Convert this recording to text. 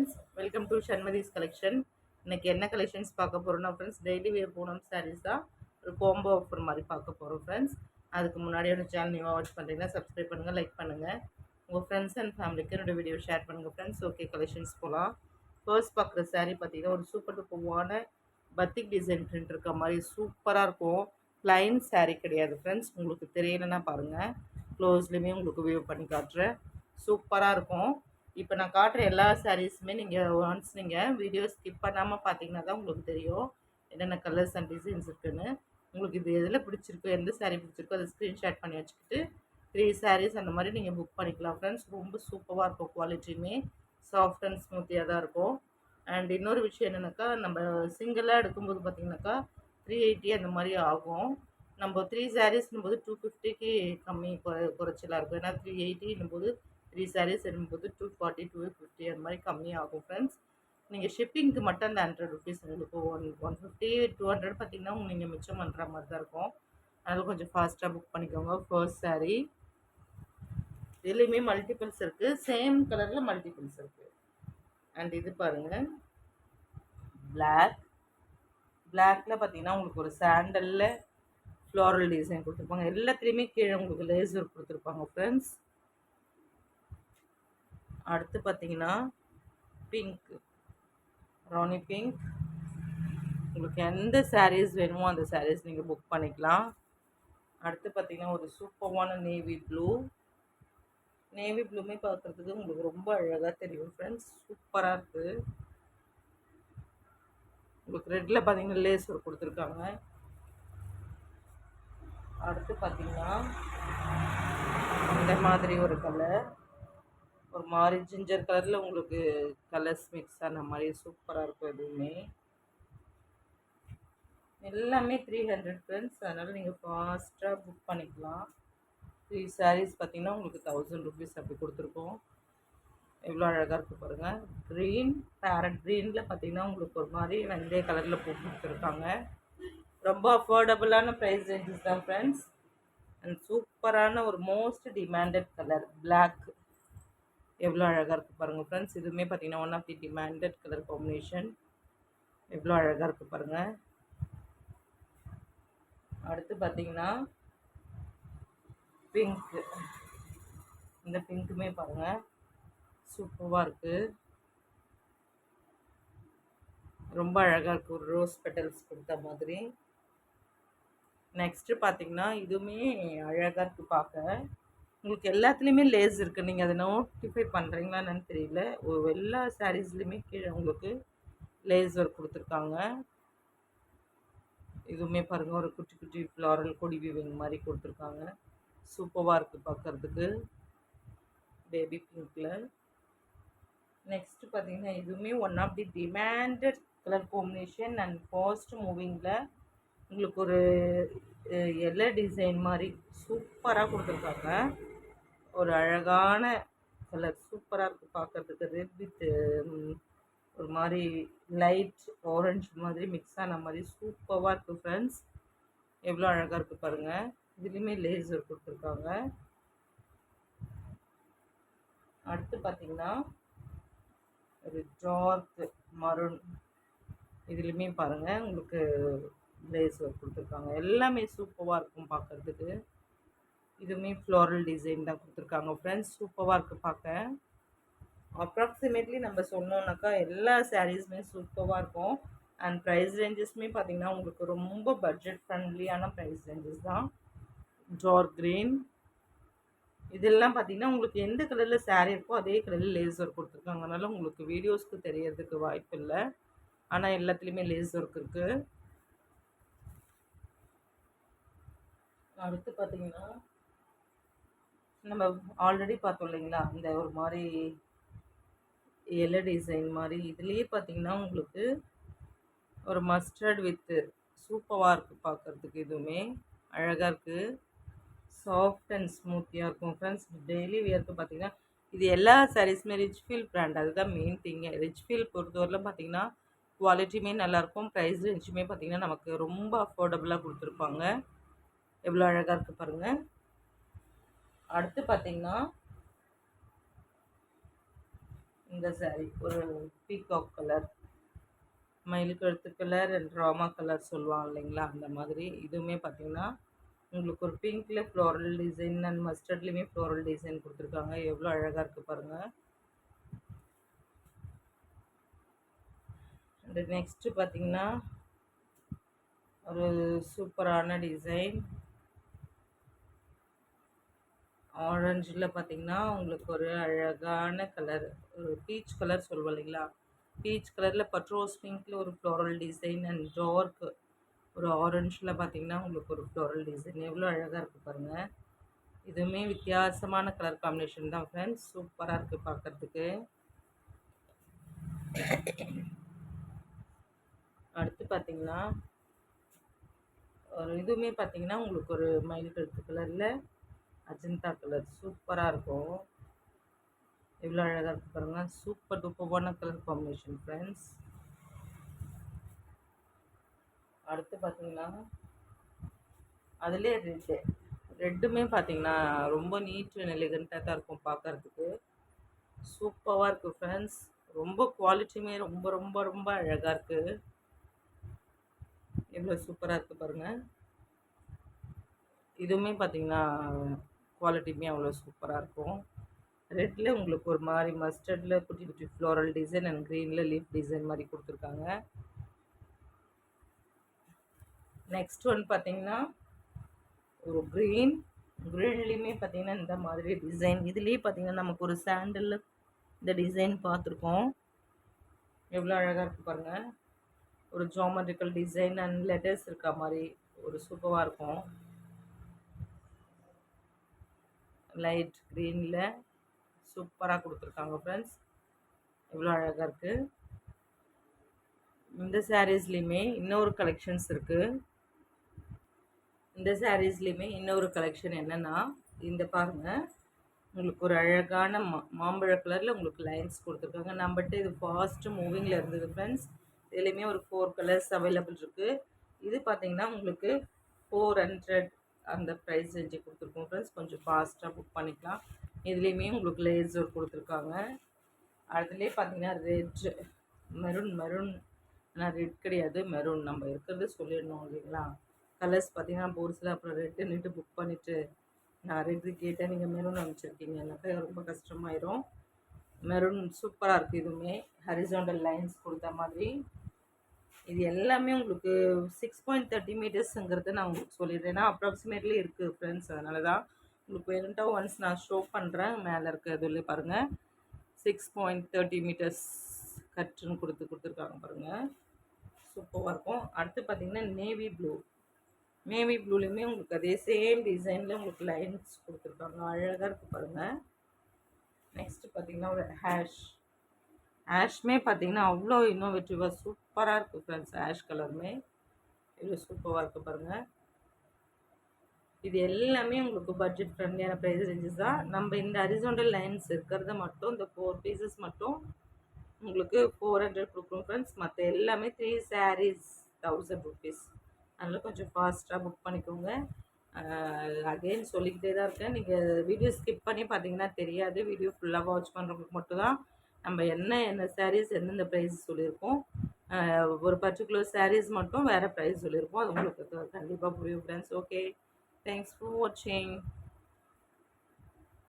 Friends, welcome to Shanmathi's collection. இன்னைக்கு என்ன collections பார்க்க போகிறோம்னா friends, daily wear Poonam saris தான் ஒரு காம்போ ஆஃபர் மாதிரி பார்க்க போகிறோம் ஃப்ரெண்ட்ஸ். அதுக்கு முன்னாடி என்னோட சேனல் நியூவாக வாட்ச் பண்ணுறீங்கன்னா சப்ஸ்கிரைப் பண்ணுங்கள், லைக் பண்ணுங்கள், உங்கள் ஃப்ரெண்ட்ஸ் அண்ட் ஃபேமிலிக்கு என்னோட வீடியோ ஷேர் பண்ணுங்கள் ஃப்ரெண்ட்ஸ். ஓகே, கலெக்ஷன்ஸ் போகலாம். ஃபர்ஸ்ட் பார்க்குற சாரீ பார்த்தீங்கன்னா ஒரு சூப்பர் டூப்பரான பத்திக் டிசைன் பிரிண்ட் இருக்க மாதிரி சூப்பராக இருக்கும். ப்ளைன் சாரீ கிடையாது ஃப்ரெண்ட்ஸ். உங்களுக்கு தெரியலன்னா பாருங்கள், க்ளோஸ்லேயுமே உங்களுக்கு வியூ பண்ணி காட்டுறேன். சூப்பராக இருக்கும். இப்போ நான் காட்டுற எல்லா சாரீஸுமே நீங்கள் ஒன்ஸ் நீங்கள் வீடியோ ஸ்கிப் பண்ணாமல் பார்த்தீங்கன்னா தான் உங்களுக்கு தெரியும் என்னென்ன கலர்ஸ் அண்ட் டிசைன்ஸ் இருக்குன்னு. உங்களுக்கு இது எதில் பிடிச்சிருக்கோ, எந்த சாரீ பிடிச்சிருக்கோ அதை ஸ்க்ரீன்ஷாட் பண்ணி வச்சுக்கிட்டு 3 சாரீஸ் அந்த மாதிரி நீங்கள் புக் பண்ணிக்கலாம் ஃப்ரெண்ட்ஸ். ரொம்ப சூப்பராக இருக்கும். குவாலிட்டியுமே சாஃப்ட் அண்ட் ஸ்மூத்தியாக தான் இருக்கும். அண்ட் இன்னொரு விஷயம் என்னென்னாக்கா, நம்ம சிங்கிளாக எடுக்கும்போது பார்த்தீங்கன்னாக்கா 380 அந்த மாதிரி ஆகும். நம்ம 3 சாரீஸ்னும் போது 250க்கு கம்மி குறைச்சலாக இருக்கும். ஏன்னா 380 போது 3 சாரீஸ் எடுக்கும்போது 240 250 அந்த மாதிரி கம்மியாகும் ஃப்ரெண்ட்ஸ். நீங்கள் ஷிப்பிங்க்கு மட்டும் அந்த 100 ருபீஸ் உங்களுக்கு 150 200 பார்த்தீங்கன்னா நீங்கள் மிச்சம் பண்ணுற மாதிரி தான் இருக்கும். அதனால் கொஞ்சம் ஃபாஸ்ட்டாக புக் பண்ணிக்கோங்க. ஃபர்ஸ்ட் சாரீ இதுலேயுமே மல்டிபிள்ஸ் இருக்குது, சேம் கலரில் மல்டிபிள்ஸ் இருக்குது. அண்ட் இது பாருங்கள், பிளாக்ல பார்த்தீங்கன்னா உங்களுக்கு ஒரு சாண்டலில் ஃப்ளாரல் டிசைன் கொடுத்துருப்பாங்க. எல்லாத்துலேயுமே கீழே உங்களுக்கு லேசர் கொடுத்துருப்பாங்க ஃப்ரெண்ட்ஸ். அடுத்து பார்த்தீங்கன்னா பிங்க், ராணி பிங்க். உங்களுக்கு எந்த சாரீஸ் வேணுமோ அந்த சாரீஸ் நீங்கள் புக் பண்ணிக்கலாம். அடுத்து பார்த்தீங்கன்னா ஒரு சூப்பரான நேவி ப்ளூமே பார்க்குறதுக்கு உங்களுக்கு ரொம்ப அழகாக தெரியும் ஃப்ரெண்ட்ஸ். சூப்பராக இருக்குது. உங்களுக்கு ரெட்டில் பார்த்தீங்கன்னா லேஸ் ஒரு கொடுத்துருக்காங்க. அடுத்து பார்த்தீங்கன்னா இந்த மாதிரி ஒரு கலர், ஒரு மாதிரி ஜிஞ்சர் கலரில் உங்களுக்கு கலர்ஸ் மிக்ஸ் ஆன மாதிரி சூப்பராக இருக்கும். எதுவுமே எல்லாமே 300 ஃப்ரெண்ட்ஸ். அதனால் நீங்கள் ஃபாஸ்ட்டாக புக் பண்ணிக்கலாம். 3 சாரீஸ் பார்த்தீங்கன்னா உங்களுக்கு 1000 ருபீஸ் அப்படி கொடுத்துருக்கோம். எவ்வளோ அழகாக இருக்குது பாருங்கள். க்ரீன், பேரட் க்ரீனில் பார்த்தீங்கன்னா உங்களுக்கு ஒரு மாதிரி வெந்தய கலரில் பூ கொடுத்துருக்காங்க. ரொம்ப அஃபோர்டபுளான ப்ரைஸ் ரேஞ்சஸ் தான் ஃப்ரெண்ட்ஸ். அண்ட் சூப்பரான ஒரு மோஸ்ட் டிமாண்டட் கலர் பிளாக். எவ்வளோ அழகாக இருக்குது பாருங்கள் ஃப்ரெண்ட்ஸ். இதுவுமே பார்த்தீங்கன்னா one of the demanded colour combination. எவ்வளோ அழகாக இருக்குது பாருங்கள். அடுத்து பார்த்தீங்கன்னா பிங்க்கு. இந்த பிங்க்குமே பாருங்கள் சூப்பராக இருக்குது. ரொம்ப அழகாக இருக்குது, ஒரு ரோஸ் பெட்டல்ஸ் கொடுத்த மாதிரி. நெக்ஸ்ட்டு பார்த்தீங்கன்னா இதுவுமே அழகாக இருக்குது பார்க்க. உங்களுக்கு எல்லாத்துலேயுமே லேஸ் இருக்குது. நீங்கள் அதை நோட்டிஃபை பண்ணுறீங்களா என்னன்னு தெரியல. எல்லா சாரீஸ்லேயுமே கீழே உங்களுக்கு லேஸ் ஒர்க் கொடுத்துருக்காங்க. இதுவுமே பாருங்கள் ஒரு குட்டி குட்டி ஃப்ளாரல் கொடி வீவிங் மாதிரி கொடுத்துருக்காங்க. சூப்பராக இருக்குது பார்க்குறதுக்கு, பேபி பிங்க்கில். நெக்ஸ்ட்டு பார்த்தீங்கன்னா இதுவுமே one of the demanded colour combination and fast மூவிங்கில் உங்களுக்கு ஒரு எல்லை டிசைன் மாதிரி சூப்பராக கொடுத்துருக்காங்க. ஒரு அழகான கலர் சூப்பராக இருக்குது பார்க்குறதுக்கு. ரெட் வித் ஒரு மாதிரி லைட் ஆரஞ்சு மாதிரி மிக்ஸ் ஆன மாதிரி சூப்பராக இருக்குது ஃப்ரெண்ட்ஸ். எவ்வளோ அழகாக இருக்குது பாருங்கள். இதுலேயுமே லேசர் கொடுத்துருக்காங்க. அடுத்து பார்த்தீங்கன்னா ஒரு டார்க் மரூன். இதுலேயுமே பாருங்கள் உங்களுக்கு லேஸ் ஒர்க் கொடுத்துருக்காங்க. எல்லாமே சூப்பராக இருக்கும் பார்க்குறதுக்கு. இதுவுமே ஃப்ளாரல் டிசைன் தான் கொடுத்துருக்காங்க ஃப்ரெண்ட்ஸ். சூப்பராக இருக்குது பார்க்க. அப்ராக்சிமேட்லி நம்ம சொன்னோன்னாக்கா எல்லா சாரீஸுமே சூப்பராக இருக்கும். அண்ட் ப்ரைஸ் ரேஞ்சஸுமே பார்த்திங்கன்னா உங்களுக்கு ரொம்ப பட்ஜெட் ஃப்ரெண்ட்லியான ப்ரைஸ் ரேஞ்சஸ் தான். டார்க் க்ரீன் இதெல்லாம் பார்த்திங்கன்னா உங்களுக்கு எந்த கலரில் சாரீ இருக்கோ அதே கலரில் லேஸ் ஒர்க் கொடுத்துருக்காங்க. அதனால் உங்களுக்கு வீடியோஸ்க்கு தெரியறதுக்கு வாய்ப்பு இல்லை. ஆனால் எல்லாத்துலேயுமே லேஸ் ஒர்க் இருக்குது. அடுத்து பார்த்திங்கன்னா நம்ம ஆல்ரெடி பார்த்தோம் இல்லைங்களா, இந்த ஒரு மாதிரி எல்லை டிசைன் மாதிரி. இதுலேயே பார்த்தீங்கன்னா உங்களுக்கு ஒரு மஸ்டர்ட் வித்து சூப்பராக இருக்குது பார்க்குறதுக்கு. இதுவுமே அழகாக இருக்குது, சாஃப்ட் அண்ட் ஸ்மூத்தியாக இருக்கும் ஃப்ரெண்ட்ஸ். டெய்லி வியர்க்கு பார்த்தீங்கன்னா இது எல்லா சாரீஸுமே ரிச்ஃபீல் பிராண்ட், அதுதான் மெயின் திங்கு. ரிச்ஃபீல் பொறுத்தவரையிலும் பார்த்தீங்கன்னா குவாலிட்டியுமே நல்லாயிருக்கும், ப்ரைஸ் ரேஞ்சுமே பார்த்தீங்கன்னா நமக்கு ரொம்ப அஃபோர்டபுளாக கொடுத்துருப்பாங்க. எவ்வளோ அழகாக இருக்குது பாருங்கள். அடுத்து பார்த்தீங்கன்னா இந்த saree ஒரு பீகாக் கலர், மயில் கழுத்து கலர் அண்ட் ராமா கலர் சொல்லுவாங்க இல்லைங்களா, அந்த மாதிரி. இதுவுமே பார்த்தீங்கன்னா உங்களுக்கு ஒரு பிங்க்ல ஃப்ளோரல் டிசைன் அண்ட் மஸ்டர்ட்லேயுமே ஃப்ளோரல் டிசைன் கொடுத்துருக்காங்க. எவ்வளோ அழகாக இருக்குது பாருங்கள். அண்ட் நெக்ஸ்ட்டு பார்த்தீங்கன்னா ஒரு சூப்பரான டிசைன் ஆரஞ்சில் பார்த்தீங்கன்னா உங்களுக்கு ஒரு அழகான கலர், ஒரு பீச் கலர் சொல்லுவோம் இல்லைங்களா, பீச் கலரில் பட்ரோஸ் பிங்க்கில் ஒரு ஃப்ளோரல் டிசைன் அண்ட் டார்க் ஒரு ஆரஞ்சில் பார்த்தீங்கன்னா உங்களுக்கு ஒரு ஃப்ளோரல் டிசைன் எவ்வளோ அழகாக இருக்குது பாருங்கள். இதுவுமே வித்தியாசமான கலர் காம்பினேஷன் தான் ஃப்ரெண்ட்ஸ், சூப்பராக இருக்குது பார்க்குறதுக்கு. அடுத்து பார்த்தீங்கன்னா ஒரு இதுவுமே பார்த்தீங்கன்னா உங்களுக்கு ஒரு மயில் கழுத்து கலரில் அஜந்தா கலர் சூப்பராக இருக்கும். எவ்வளோ அழகாக இருக்குது பாருங்கள். சூப்பர் டூப்பரான கலர் காம்பினேஷன் ஃப்ரெண்ட்ஸ். அடுத்து பார்த்தீங்கன்னா அதுலேயே ரெட்டுமே பார்த்தீங்கன்னா ரொம்ப நீட் அண்ட் எலிகண்ட்டாக தான் இருக்கும் பார்க்குறதுக்கு. சூப்பராக இருக்குது ஃப்ரெண்ட்ஸ். ரொம்ப குவாலிட்டியுமே ரொம்ப ரொம்ப ரொம்ப அழகாக இருக்குது. எவ்வளோ சூப்பராக இருக்குது பாருங்கள். இதுவுமே பார்த்தீங்கன்னா குவாலிட்டியுமே அவ்வளோ சூப்பராக இருக்கும். ரெட்டில் உங்களுக்கு ஒரு மாதிரி மஸ்டர்டில் குட்டி குட்டி ஃப்ளோரல் டிசைன் அண்ட் க்ரீனில் லீஃப் டிசைன் மாதிரி கொடுத்துருக்காங்க. நெக்ஸ்ட் ஒன் பார்த்தீங்கன்னா ஒரு க்ரீன்லேயுமே பார்த்தீங்கன்னா இந்த மாதிரி டிசைன். இதுலேயே பார்த்தீங்கன்னா நமக்கு ஒரு சாண்டலில் இந்த டிசைன் பார்த்துருக்கோம். எவ்வளோ அழகாக இருக்குது பாருங்கள். ஒரு ஜாமெட்ரிக்கல் டிசைன் அண்ட் லெட்டர்ஸ் இருக்க மாதிரி ஒரு சூப்பராக இருக்கும். லைட் க்ரீனில் சூப்பராக கொடுத்துருக்காங்க ஃப்ரெண்ட்ஸ். எவ்வளோ அழகாக இருக்குது. இந்த சாரீஸ்லேயுமே இன்னொரு கலெக்ஷன்ஸ் இருக்குது. இந்த சாரீஸ்லேயுமே இன்னொரு கலெக்ஷன் என்னென்னா, இந்த பாருங்கள், உங்களுக்கு ஒரு அழகான மாம்பழ கலரில் உங்களுக்கு லைன்ஸ் கொடுத்துருக்காங்க. நம்மகிட்ட இது ஃபாஸ்ட்டு மூவிங்கில் இருந்தது ஃப்ரெண்ட்ஸ். இதுலேயுமே ஒரு 4 கலர்ஸ் அவைலபிள் இருக்குது. இது பார்த்திங்கன்னா உங்களுக்கு 400 அந்த ப்ரைஸ் ரேஞ்சு கொடுத்துருக்கோம் ஃப்ரெண்ட்ஸ். கொஞ்சம் ஃபாஸ்ட்டாக புக் பண்ணிக்கலாம். இதுலேயுமே உங்களுக்கு லேசர் கொடுத்துருக்காங்க. அதுலேயே பார்த்தீங்கன்னா ரெட் மெரூன் ஆனால் ரெட் கிடையாது, மெரூன். நம்ம இருக்கிறது சொல்லிடணும் இல்லைங்களா. கலர்ஸ் பார்த்தீங்கன்னா ஒரு சில அப்புறம் ரெட்டுன்னுட்டு புக் பண்ணிவிட்டு நான் ரெட்டு கேட்டேன், நீங்கள் மெரூன் அனுப்பிச்சிருக்கீங்க, எனக்கு ரொம்ப கஷ்டமாயிரும். மெரூன் சூப்பராக இருக்குது. இதுவுமே ஹரிசாண்டல் லைன்ஸ் கொடுத்த மாதிரி. இது எல்லாமே உங்களுக்கு 6.30 மீட்டர்ஸுங்கிறது நான் உங்களுக்கு சொல்லிடுறேன். ஏன்னா அப்ராக்சிமேட்லி இருக்குது ஃப்ரெண்ட்ஸ், அதனால தான் உங்களுக்கு வேணுன்ட்டா ஒன்ஸ் நான் ஷோ பண்ணுறேன். மேலே இருக்க இதுலேயே பாருங்கள் 6.30 மீட்டர்ஸ் கட்டுன்னு கொடுத்துருக்காங்க பாருங்கள். சூப்பராக இருக்கும். அடுத்து பார்த்திங்கன்னா நேவி ப்ளூலேயுமே உங்களுக்கு அதே சேம் டிசைனில் உங்களுக்கு லைன்ஸ் கொடுத்துருக்காங்க. அழகாக இருக்குது பாருங்கள். நெக்ஸ்ட்டு பார்த்திங்கன்னா ஒரு ஆஷ்மே பார்த்திங்கன்னா அவ்வளோ இன்னோவேட்டிவாக சூப்பராக இருக்குது ஃப்ரெண்ட்ஸ். ஆஷ் கலருமே இவ்வளோ சூப்பராக இருக்குது பாருங்கள். இது எல்லாமே உங்களுக்கு பட்ஜெட் ஃப்ரெண்ட்லியான ப்ரைஸ் ரேஞ்சஸ் தான். நம்ம இந்த ஹரிசாண்டல் லைன்ஸ் இருக்கிறத மட்டும் இந்த 4 பீசஸ் மட்டும் உங்களுக்கு 400 கொடுக்குறோம் ஃப்ரெண்ட்ஸ். மற்ற எல்லாமே 3 sarees 1000 rupees. அதனால் கொஞ்சம் ஃபாஸ்ட்டாக புக் பண்ணிக்கோங்க. அகெயின் சொல்லிக்கிட்டே தான் இருக்கேன், நீங்கள் வீடியோ ஸ்கிப் பண்ணி பார்த்தீங்கன்னா தெரியாது. வீடியோ ஃபுல்லாக வாட்ச் பண்ணுறவங்களுக்கு மட்டும்தான் நம்ம என்ன sarees எந்தெந்த ப்ரைஸ் சொல்லியிருக்கோம். ஒரு பர்டிகுலர் sarees மட்டும் வேறு ப்ரைஸ் சொல்லியிருக்கோம். அது உங்களுக்கு கண்டிப்பாக புரியும் ஃப்ரெண்ட்ஸ். ஓகே, தேங்க்ஸ் ஃபார் வாட்சிங்.